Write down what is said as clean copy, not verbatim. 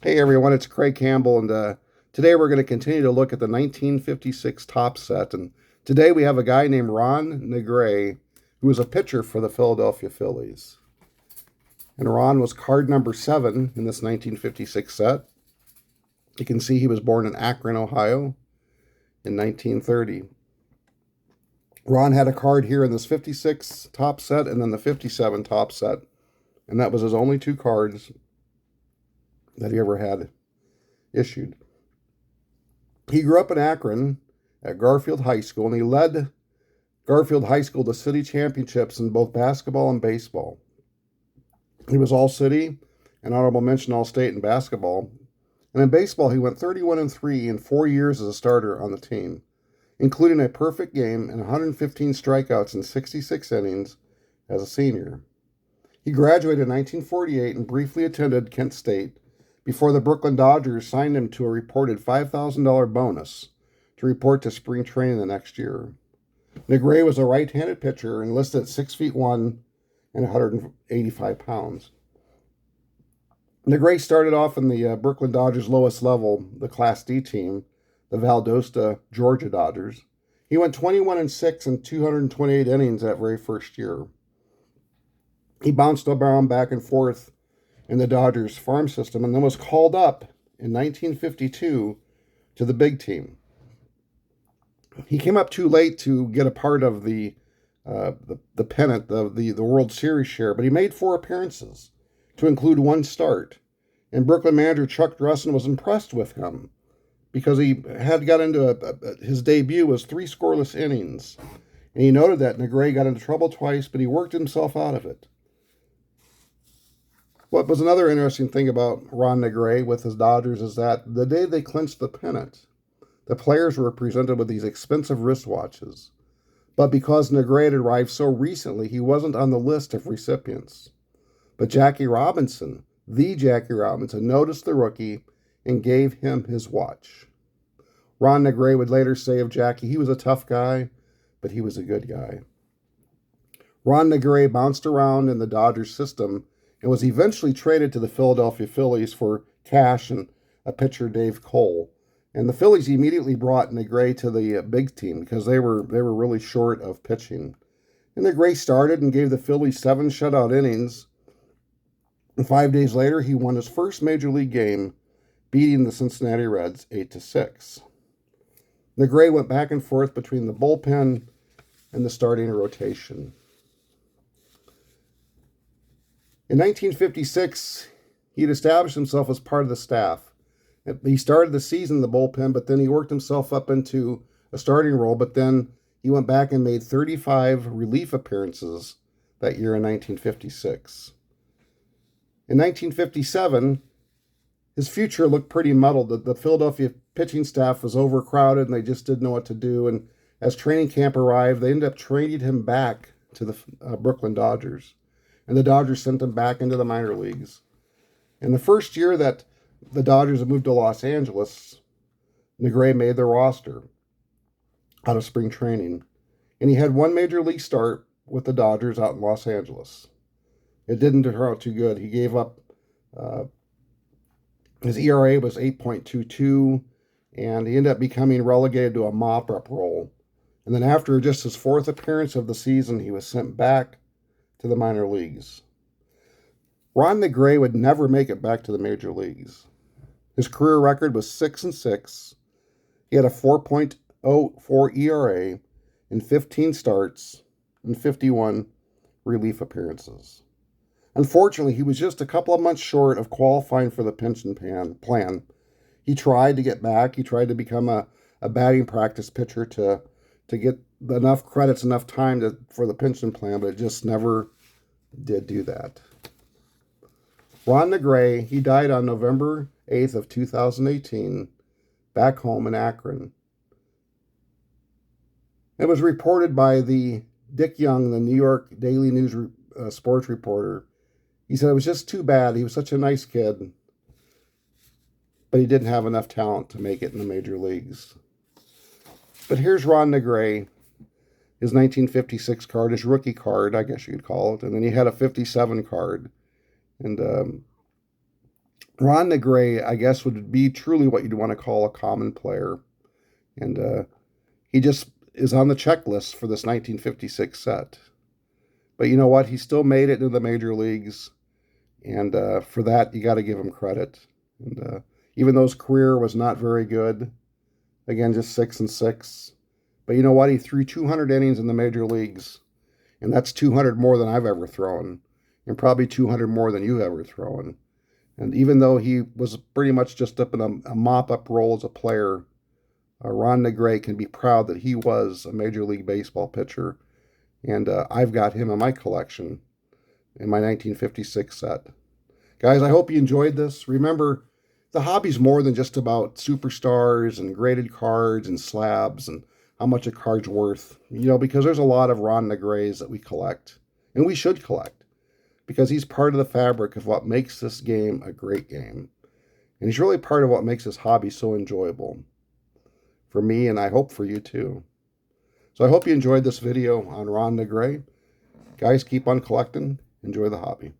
Hey everyone, it's Craig Campbell, and today we're going to continue to look at the 1956 top set. And today we have a guy named Ron Negray, who was a pitcher for the Philadelphia Phillies. And Ron was card number 7 in this 1956 set. You can see he was born in Akron, Ohio in 1930. Ron had a card here in this 56 top set and then the 57 top set, and that was his only 2 cards that he ever had issued. He grew up in Akron at Garfield High School, and he led Garfield High School to city championships in both basketball and baseball. He was all city and honorable mention all state in basketball. And in baseball, he went 31-3 in 4 years as a starter on the team, including a perfect game and 115 strikeouts in 66 innings as a senior. He graduated in 1948 and briefly attended Kent State before the Brooklyn Dodgers signed him to a reported $5,000 bonus to report to spring training the next year. Negray was a right-handed pitcher and listed at 6'1" and 185 pounds. Negray started off in the Brooklyn Dodgers' lowest level, the Class D team, the Valdosta, Georgia Dodgers. He went 21-6 in 228 innings that very first year. He bounced around back and forth in the Dodgers farm system and then was called up in 1952 to the big team. He came up too late to get a part of the pennant, the World Series share, but he made 4 appearances, to include 1 start. And Brooklyn manager Chuck Dresson was impressed with him because he had got into his debut was 3 scoreless innings. And he noted that Negray got into trouble twice, but he worked himself out of it. What was another interesting thing about Ron Negray with his Dodgers is that the day they clinched the pennant, the players were presented with these expensive wristwatches. But because Negray had arrived so recently, he wasn't on the list of recipients. But Jackie Robinson, the Jackie Robinson, noticed the rookie and gave him his watch. Ron Negray would later say of Jackie, he was a tough guy, but he was a good guy. Ron Negray bounced around in the Dodgers system and was eventually traded to the Philadelphia Phillies for cash and a pitcher, Dave Cole. And the Phillies immediately brought Negray to the big team because they were really short of pitching. And Negray started and gave the Phillies 7 shutout innings. And 5 days later, he won his first major league game, beating the Cincinnati Reds 8-6. Negray went back and forth between the bullpen and the starting rotation. In 1956, he had established himself as part of the staff. He started the season in the bullpen, but then he worked himself up into a starting role, but then he went back and made 35 relief appearances that year in 1956. In 1957, his future looked pretty muddled. The Philadelphia pitching staff was overcrowded and they just didn't know what to do. And as training camp arrived, they ended up trading him back to the Brooklyn Dodgers. And the Dodgers sent him back into the minor leagues. In the first year that the Dodgers had moved to Los Angeles, Negray made their roster out of spring training. And he had 1 major league start with the Dodgers out in Los Angeles. It didn't turn out too good. He gave up, his ERA was 8.22, and he ended up becoming relegated to a mop-up role. And then after just his 4th appearance of the season, he was sent back to the minor leagues. Ron Negray would never make it back to the major leagues. His career record was 6-6. He had a 4.04 ERA in 15 starts and 51 relief appearances. Unfortunately, he was just a couple of months short of qualifying for the pension plan. He tried to get back. He tried to become a batting practice pitcher to get enough credits, enough time for the pension plan, but it just never did do that. Ron Negray, he died on November 8th of 2018, back home in Akron. It was reported by the Dick Young, the New York Daily News sports reporter. He said it was just too bad. He was such a nice kid, but he didn't have enough talent to make it in the major leagues. But here's Ron Negray, his 1956 card, his rookie card, I guess you could call it. And then he had a 57 card. And Ron Negray, I guess, would be truly what you'd want to call a common player. And he just is on the checklist for this 1956 set. But you know what? He still made it into the major leagues. And for that, you got to give him credit. And even though his career was not very good, again, just 6-6. But you know what? He threw 200 innings in the major leagues. And that's 200 more than I've ever thrown. And probably 200 more than you've ever thrown. And even though he was pretty much just up in a mop-up role as a player, Ron Negray can be proud that he was a Major League Baseball pitcher. And I've got him in my collection in my 1956 set. Guys, I hope you enjoyed this. Remember, the hobby's more than just about superstars and graded cards and slabs and how much a card's worth. You know, because there's a lot of Ron Negrays that we collect. And we should collect. Because he's part of the fabric of what makes this game a great game. And he's really part of what makes this hobby so enjoyable. For me, and I hope for you too. So I hope you enjoyed this video on Ron Negray. Guys, keep on collecting. Enjoy the hobby.